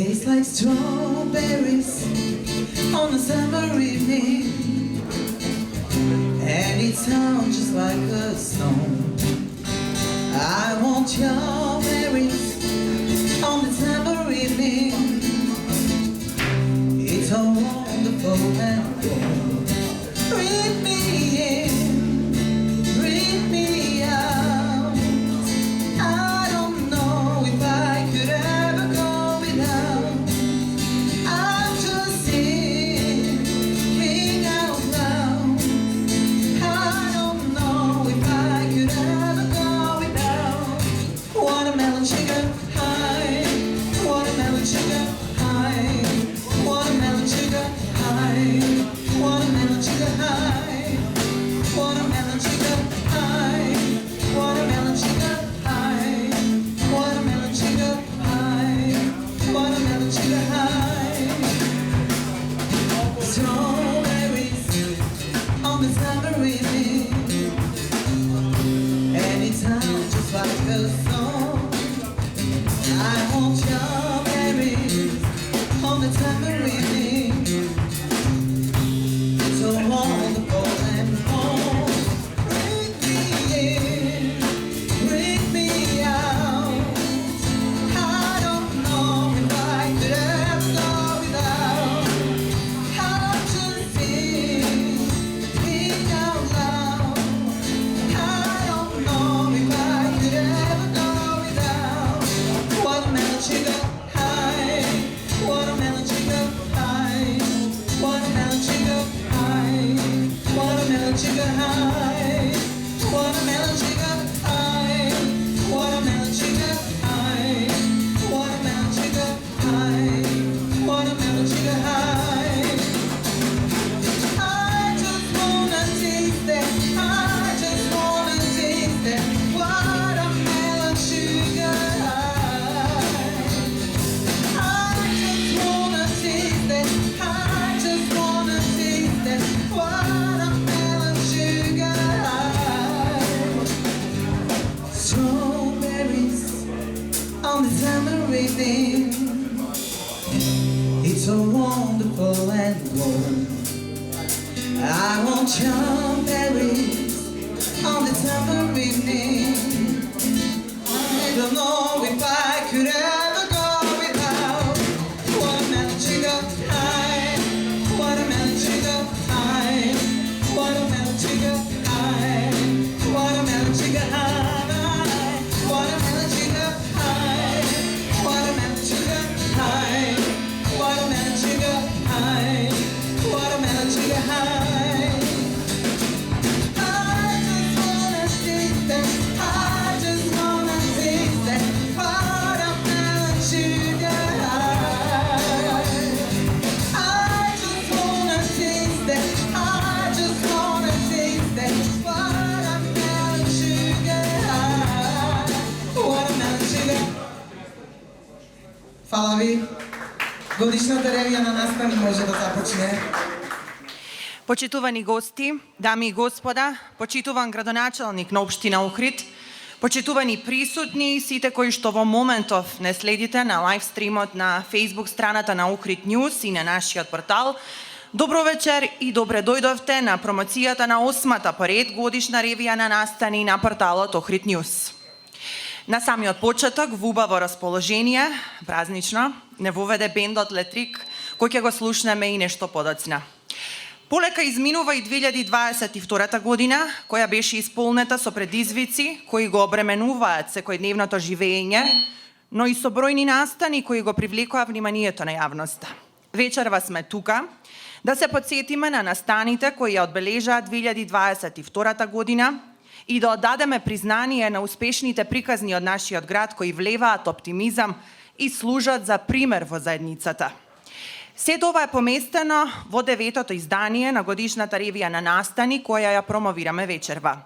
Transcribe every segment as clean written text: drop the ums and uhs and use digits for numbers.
Tastes like strawberries on a summer evening, and it sounds just like a song. I want your berries on the summer evening. It's a wonderful and warm. Breathe me in, breathe me out. I don't know if I could ever go without. I'm just thinking out loud. I don't know if I could ever go without. Watermelon sugar high, watermelon sugar high, watermelon sugar high, watermelon sugar high, watermelon sugar high, watermelon sugar high, watermelon sugar high, watermelon sugar high. Strawberries on the summer evening, and it sounds just like a song. I want your berries on the summer evening. It's so wonderful and warm. Bring me in, bring me out. I don't know if I could ever go without. I'm just thinking out loud. I don't know if I could ever go without. Watermelon sugar high, watermelon sugar high, watermelon sugar high, watermelon sugar high, watermelon sugar high, watermelon sugar high, watermelon sugar high, watermelon sugar high. I just wanna taste it, I just wanna taste it, watermelon sugar high. I just wanna taste it, I just wanna taste it, watermelon sugar high. Strawberries on the summer evening, it's so wonderful and warm. I want your berries on the summer evening. I don't know if I could ever go without. Watermelon sugar high, watermelon sugar high, watermelon sugar high, watermelon sugar high, watermelon sugar high, watermelon sugar high, watermelon sugar high, watermelon sugar high. I just wanna taste it, I just wanna taste it, watermelon sugar high. I just wanna taste it, I just wanna taste it, watermelon sugar high, watermelon sugar. Hvala vi. Годишната ревија на настани може да започне. Почитувани гости, дами и господа, почитуван градоначалник на општина Охрид, почитувани присутни и сите кои што во моментов не следите на лайв стримот на Facebook страната на Охрид News и на нашиот портал, добро вечер и добре дојдовте на промоцијата на 8-та поред годишна ревија на настани на порталот Охрид News. На самиот почеток, во убаво расположение, празнично, не воведе бендот Летрик, кој ќе го слушнеме и нешто подоцна. Полека изминува и 2022 година, која беше исполнета со предизвици кои го обременуваат секојдневното живење, но и со бројни настани кои го привлекоа вниманието на јавноста. Вечерва сме тука да се подсетиме на настаните кои ја одбележаат 2022 година и да оддадеме признание на успешните приказни од нашиот град кои влеваат оптимизам и служат за пример во заедницата. Сето ова е поместено во 9-то издание на годишната ревија на настани која ја промовираме вечерва.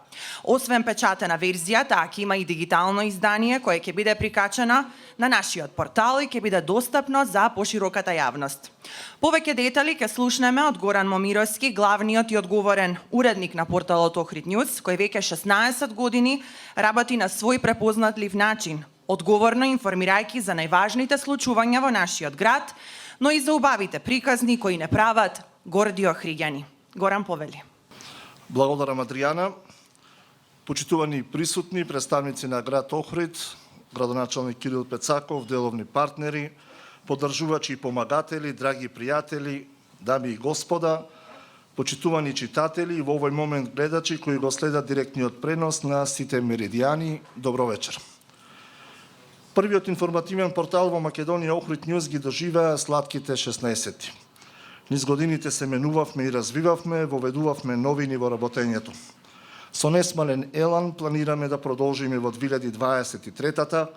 Освен печатена верзија, таа ќе има и дигитално издание кое ќе биде прикачено на нашиот портал и ќе биде достапно за пошироката јавност. Повеќе детали ќе слушнеме од Горан Момировски, главниот и одговорен уредник на порталот Охрид News, кој веќе 16 години работи на свој препознатлив начин, одговорно информирајќи за најважните случувања во нашиот град, но и за убавите приказни кои не прават горди Охриѓани. Горан повели. Благодарам, Адријана. Почитувани присутни, представници на град Охрид, градоначалник Кирил Пецаков, деловни партнери, поддржувачи и помагатели, драги пријатели, дами и господа, почитувани читатели и во овој момент гледачи кои го следат директниот пренос на сите меридијани, добро вечер. Првиот информативен портал во Македонија Охрид Ньюз ги доживеа сладките 16-ти. Низ годините се менувавме и развивавме, воведувавме новини во работењето. Со несмален елан планираме да продолжиме во 2023-та,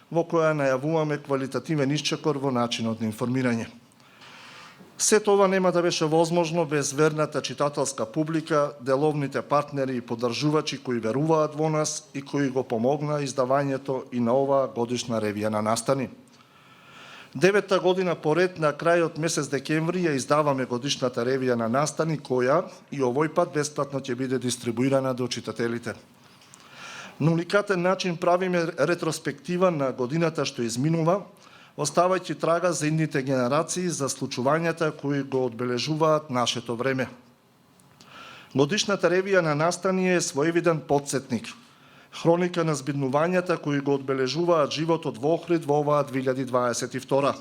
во која најавуваме квалитативен исчекор во начинот на информирање. Сето ова нема да беше возможно без верната читателска публика, деловните партнери и поддржувачи кои веруваат во нас и кои го помогна издавањето и на оваа годишна ревија на Настани. 9-та година поред на крајот месец декември ја издаваме годишната ревија на Настани, која и овој пат бесплатно ќе биде дистрибуирана до читателите. На уникатен начин правиме ретроспектива на годината што изминува, оставајќи трага за идните генерации за случувањата кои го одбележуваат нашето време. Годишната ревија на Настани е своевиден потсетник, хроника на збиднувањата кои го одбележуваат животот во Охрид во оваа 2022.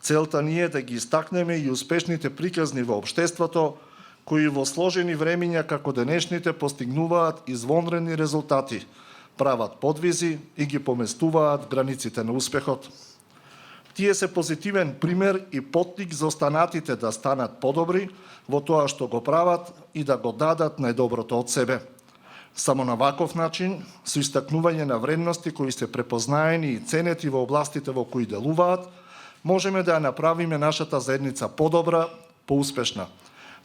Целта ни е да ги истакнеме и успешните приказни во општеството, кои во сложени времиња како денешните постигнуваат извонредни резултати, прават подвизи и ги поместуваат границите на успехот. Тие се позитивен пример и поттик за останатите да станат подобри во тоа што го прават и да го дадат најдоброто од себе. Само на ваков начин, со истакнување на вредности кои се препознаени и ценети во областите во кои делуваат, можеме да ја направиме нашата заедница подобра, поуспешна.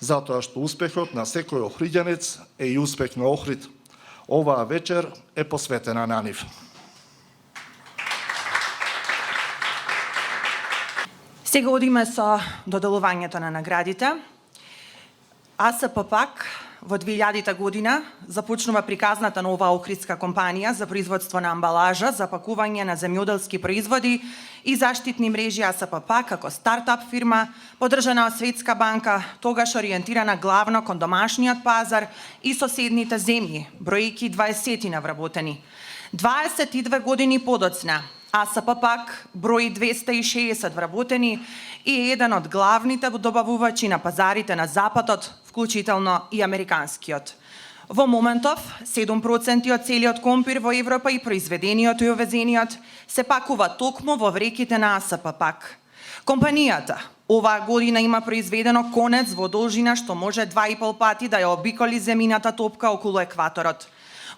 Затоа што успехот на секој охриѓанец е и успех на Охрид. Оваа вечер е посветена на нив. Сега одиме со доделувањето на наградите. АСП-ПАК во 2000 година започнува приказната нова охридска компанија за производство на амбалажа за пакување на земјоделски производи и заштитни мрежи. АСП-ПАК како стартап фирма, поддржана од Светска банка, тогаш ориентирана главно кон домашниот пазар и соседните земји, бројки 20 навработени. 22 години подоцна, АСП-ПАК брои 260 вработени и е еден од главните добавувачи на пазарите на Западот, вклучително и американскиот. Во моментов, 7% од целиот компир во Европа и произведениот и увезениот се пакува токму во реките на АСП-ПАК. Компанијата оваа година има произведено конец во должина што може 2,5 пати да ја обиколи земјината топка околу екваторот.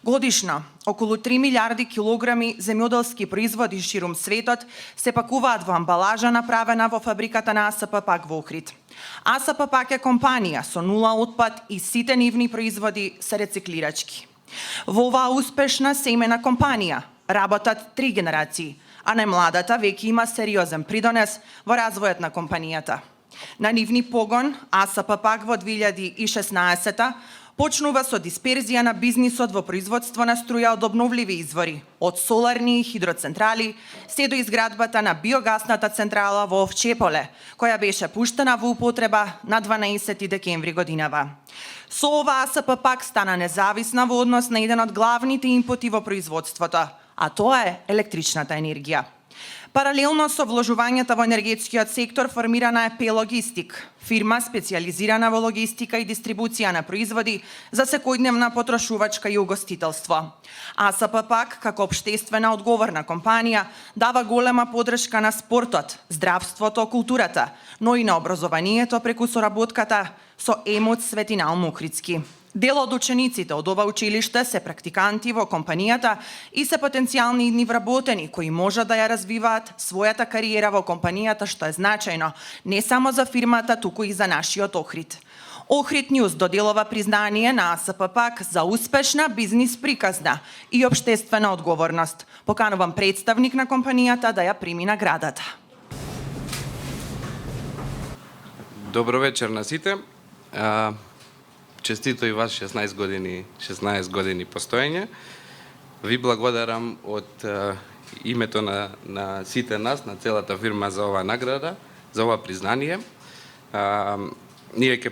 Годишно, околу 3 милиарди килограми земјоделски производи ширум светот се пакуваат во амбалажа направена во фабриката на АСП-ПАК во Охрид. АСП-ПАК е компанија со нула отпад и сите нивни производи се рециклирачки. Во оваа успешна семена компанија работат 3 генерации, а најмладата веќе има сериозен придонес во развојот на компанијата. На нивни погон АСП-ПАК во 2016 почнува со дисперзија на бизнисот во производство на струја од обновливи извори, од соларни и хидроцентрали, се до изградбата на биогасната централа во Овчеполе, која беше пуштена во употреба на 12 декември годинава. Со ова АСП-ПАК стана независна во однос на еден од главните импути во производството, а тоа е електричната енергија. Паралелно со вложувањата во енергетскиот сектор формирана е П-Логистик, фирма специјализирана во логистика и дистрибуција на производи за секојдневна потрошувачка и угостителство. АСП-ПАК, како општествена одговорна компанија, дава голема поддршка на спортот, здравството, културата, но и на образованието преку соработката со ЕМОД Свети Наум Охридски. Дел од учениците од ова училиште се практиканти во компанијата и се потенцијални идни вработени кои можат да ја развиваат својата кариера во компанијата, што е значајно не само за фирмата, туку и за нашиот Охрид. Охрид Ньюз доделува признание на АСП-ПАК за успешна бизнис приказна и општествена одговорност. Поканувам представник на компанијата да ја прими наградата. Добро вечер на сите. Честито и вас 16 години постоење. Ви благодарам од името на сите нас, на целата фирма за оваа награда, за ова признание. Ние ќе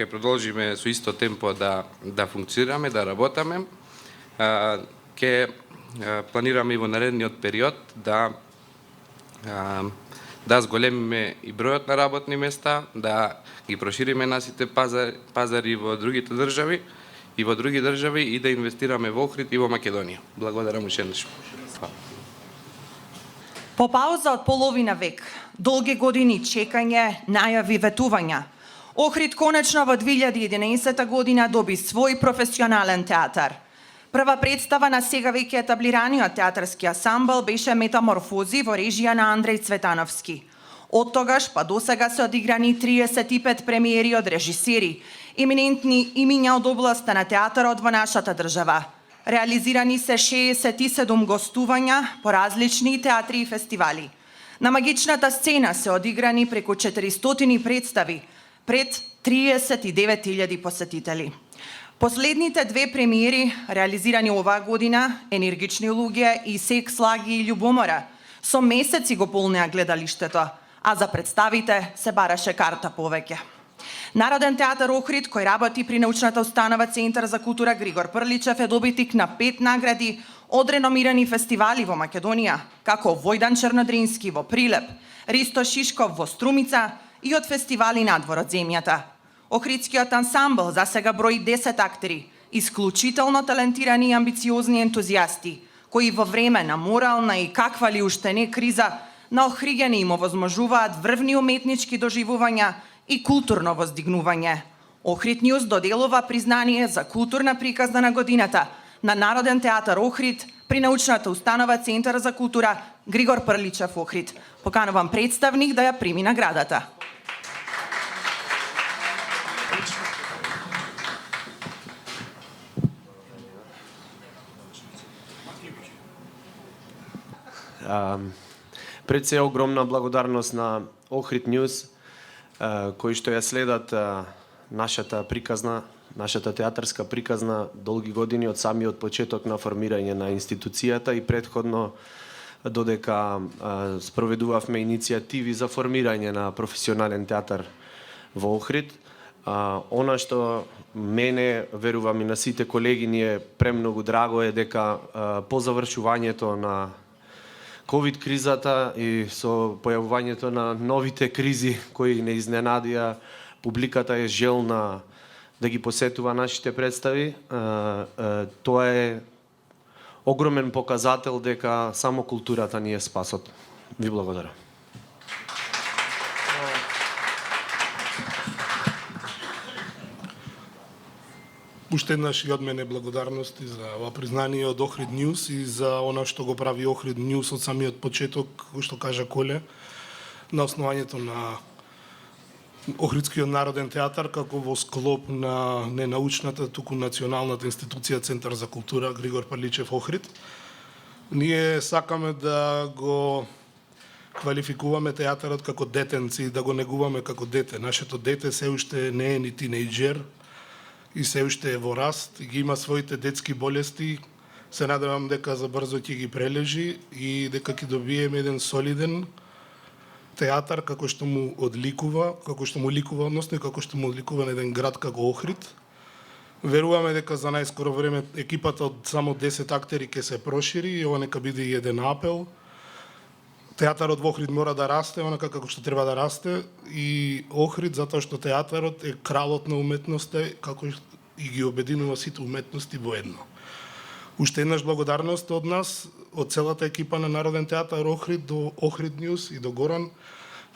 продолжиме со исто темпо да функционираме, да работаме. Ќе планираме и во наредниот период да зголемиме и бројот на работни места, да ги прошириме насите пазари во другите држави и да инвестираме во Охрид и во Македонија. Благодарам уште еднаш. По пауза од половина век, долги години чекање, најави, ветувања, Охрид конечно во 2011 година доби свој професионален театар. Прва представа на сега веќе етаблираниот театарски ансамбл беше Метаморфози во режија на Андреј Цветановски. Од тогаш па до сега се одиграни 35 премиери од режисери, еминентни имиња од областа на театарот во нашата држава. Реализирани се 67 гостувања по различни театри и фестивали. На магичната сцена се одиграни преку 400 представи пред 39.000 посетители. Последните две премиери, реализирани оваа година, Енергични луѓе и Секс, лаги и љубомора, со месеци го полнеа гледалиштето, а за представите се бараше карта повеќе. Народен театар Охрид, кој работи при научната установа Центар за култура Григор Прличев, е добитник на 5 награди од реномирани фестивали во Македонија, како Војдан Чернодрински во Прилеп, Ристо Шишков во Струмица и од фестивали надвор од земјата. Охридскиот ансамбл за сега брои 10 актери, исклучително талентирани и амбициозни ентузијасти, кои во време на морална и каква ли уште не криза, на охриѓани им овозможуваат врвни уметнички доживувања и културно воздигнување. Охрид Нјуз доделува признание за културна приказна на годината на Народен театар Охрид при научната установа Центар за култура Григор Прличев Охрид. Поканувам представник да ја прими наградата. Пред се огромна благодарност на Охрид Нјуз, кои што ја следат нашата приказна, нашата театарска приказна долги години од самиот почеток на формирање на институцијата и претходно додека спроведувавме иницијативи за формирање на професионален театар во Охрид. Она што мене, верувам и на сите колеги, ни е премногу драго е дека по завршувањето на ковид кризата и со појавувањето на новите кризи кои не изненадија, публиката е желна да ги посетува нашите представи. Тоа е огромен показател дека само културата ни е спасот. Ви благодарам. Уште еднаш и од мене благодарности за ова признание од Охрид Нјуз и за она што го прави Охрид Нјуз од самиот почеток, кој што кажа Коле, на основањето на Охридскиот народен театар како во склоп на не научната, туку националната институција Центар за култура Григор Прличев Охрид. Ние сакаме да го квалификуваме театарот како детенци, да го негуваме како дете. Нашето дете се уште не е ни тинејџер, и се уште е во раст, и ги има своите детски болести. Се надевам дека забрзо ќе ги прележи и дека ќе добиеме еден солиден театар како што му одликува, односно и како што му одликува на еден град како Охрид. Веруваме дека за најскоро време екипата од само 10 актери ќе се прошири и ова нека биде и еден апел. Театарот во Охрид мора да расте, онака како што треба да расте, и Охрид затоа што театарот е кралот на уметноста, како и ги обединува сите уметности во едно. Уште еднаш благодарност од нас, од целата екипа на Народен театар Охрид до Охрид Нјуз и до Горан,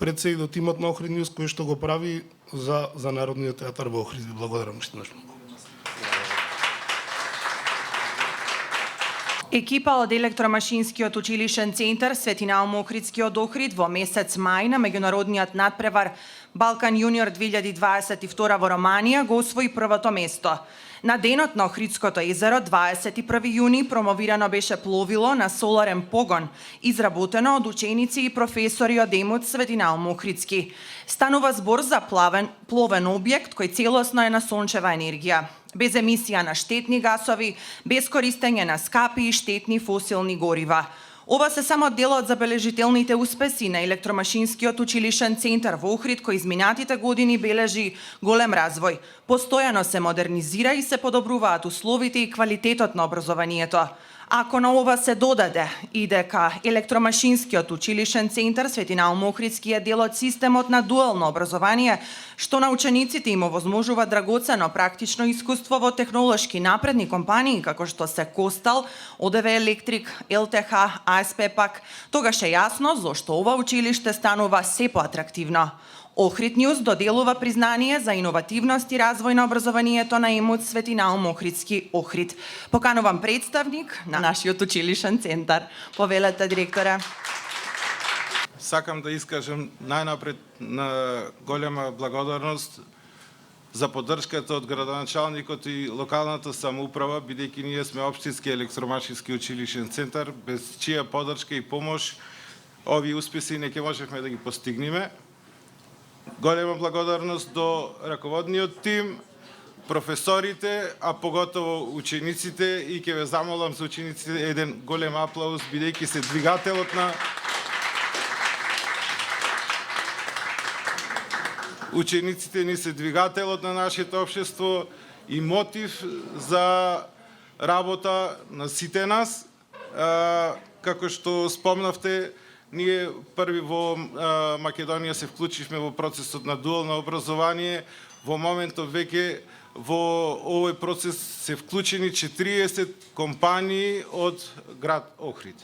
пред се и до тимот на Охрид Нјуз кој што го прави за Народниот театар во Охрид. Ви благодарам уште еднаш. Екипа од Електромашинскиот училишен центар Свети Наум Охридски од Охрид во месец мај на меѓународниот надпревар Балкан Јуниор 2022 во Романија го освои првото место. На денот на Охридското езеро 21 јуни промовирано беше пловило на соларен погон, изработено од ученици и професори од ЕМУТ Свети Наум Охридски. Станува збор за пловен објект кој целосно е на сончева енергија. без емисија на штетни гасови, без користење на скапи и штетни фосилни горива. Ова се само дел од забележителните успеси на електромашинскиот училишен центар во Охрид, кој изминатите години бележи голем развој. Постојано се модернизира и се подобруваат условите и квалитетот на образованието. Ако на ова се додаде и дека електромашинскиот училишен центар Свети Наум Охридски е дел од системот на дуално образование, што на учениците им овозможува драгоцено практично искуство во технолошки напредни компании како што се Костал, ОДВ Електрик, ЛТХ, АСП пак, тогаш е јасно зошто ова училиште станува се поатрактивно. Охрид Нјуз доделува признание за иновативност и развој на образованието на ИМУЦ Свети Наум Охридски Охрид. Поканувам представник на нашиот училишен центар. Повелете, директоре. Сакам да искажам најнапред на голема благодарност за поддршката од градоначалникот и локалната самоуправа, бидејќи ние сме општински електромашински училишен центар, без чија поддршка и помош овие успеси не ќе можевме да ги постигнеме. Голема благодарност до раководниот тим, професорите, а поготово учениците, и ќе ве замолам за учениците еден голем аплауз, бидејќи се двигателот на учениците ни се двигателот на нашето општество и мотив за работа на сите нас. Како што спомнавте, ние први во Македонија се вклучивме во процесот на дуално образование. Во моментот веќе во овој процес се вклучени 40 компании од град Охрид.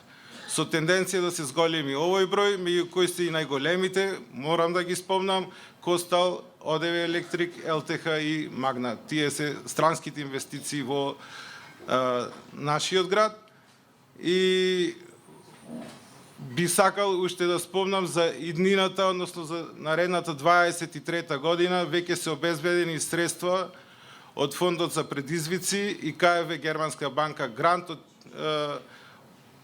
Со тенденција да се зголеми овој број, меѓу кои се и најголемите, морам да ги спомнам, Костал, ОДВ Електрик, ЛТХ и Магна. Тие се странските инвестиции во нашиот град. И би сакал уште да спомнам за иднината, односно за наредната 23-та година, веќе се обезбедени средства од Фондот за предизвици и КФВ Германска банка грант од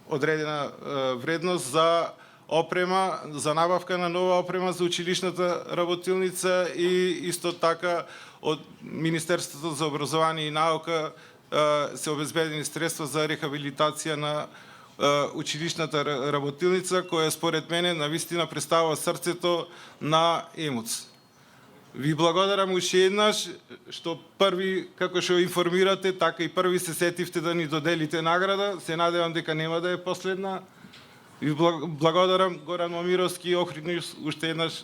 одредена вредност за опрема, за набавка на нова опрема за училишната работилница, и исто така од Министерството за образование и наука се обезбедени средства за рехабилитација на училишната работилница, која според мене навистина представува срцето на ИМУЦ. Ви благодарам уште еднаш што први, како што информирате, така и први се сетивте да ни доделите награда. Се надевам дека нема да е последна. Ви благодарам, Горан Момировски и Охрид Нјуз, уште еднаш,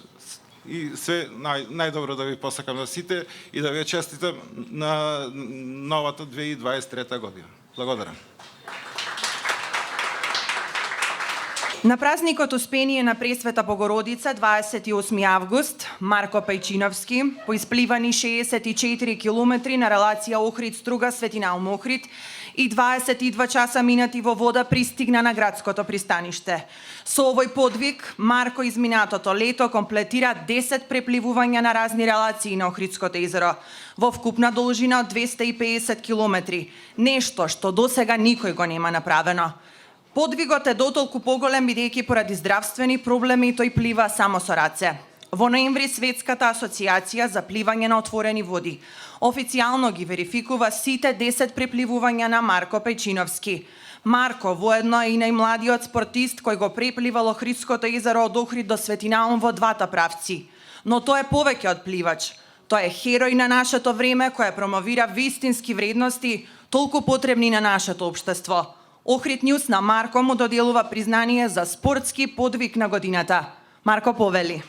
и све најдобро да ви посакам на сите и да ви честитам на новата 2023 година. Благодарам. На празникот Успение на Пресвета Богородица, 28 август, Марко Пајчиновски, по испливани 64 километри на релација Охрид-Струга Свети Наум Охрид и 22 часа минати во вода пристигна на градското пристаниште. Со овој подвиг, Марко изминатото лето комплетира 10 препливувања на разни релации на Охридското езеро, во вкупна должина од 250 километри, нешто што досега никој го нема направено. Подвигот е дотолку поголем бидејќи поради здравствени проблеми тој плива само со раце. Во ноември Светската асоциација за пливање на отворени води официјално ги верификува сите 10 препливувања на Марко Пајчиновски. Марко воедно е и најмладиот спортист кој го препливал Охридското езеро од Охрид до Свети Наум во двата правци. Но тој е повеќе од пливач. Тој е херој на нашето време кој промовира вистински вредности толку потребни на нашето општество. Охрид Нјуз на Марко му доделува признание за спортски подвиг на годината. Марко, повели.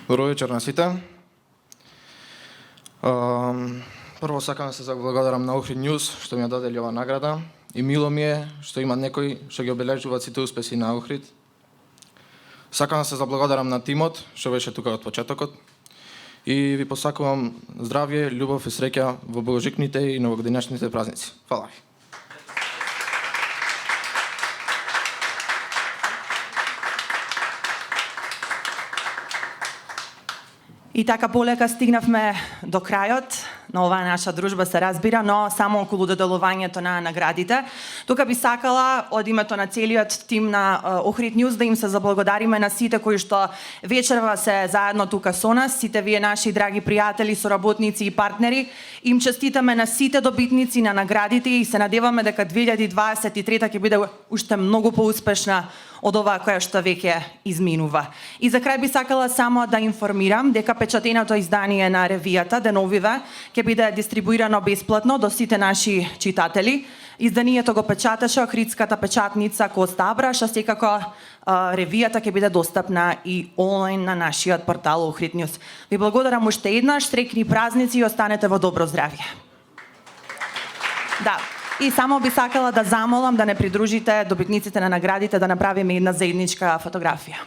Добро вечер на сите. Прво сакам да се заблагодарам на Охрид Нјуз што ми ја додели оваа награда, и мило ми е што има некои што ги обележуваат сите успеси на Охрид. Сакам да се заблагодарам на тимот што беше тука од почетокот и ви посакувам здравје, љубов и среќа во богожикните и новогодинешните празници. Фала ви. И така полека стигнавме до крајот на оваа наша дружба, се разбира, но само околу доделувањето на наградите. Тука би сакала од името на целиот тим на Охрид Ньюс да им се заблагодариме на сите кои што вечерва се заедно тука со нас, сите вие наши драги пријатели, соработници и партнери. Им честитаме на сите добитници на наградите и се надеваме дека 2023 ќе биде уште многу поуспешна од оваа која што веќе изминува. И за крај би сакала само да информирам дека печатеното издание на ревијата Деновиве ќе биде дистрибуирано бесплатно до сите наши читатели. Изданието го печаташе Охридската печатница Коста Абраш, а секако ревијата ќе биде достапна и онлайн на нашиот портал Охрид Ньюс. Ви благодарам уште еднаш, среќни празници и останете во добро здравје. Да. И само би сакала да замолам да не придружите добитниците на наградите да направиме една заедничка фотографија.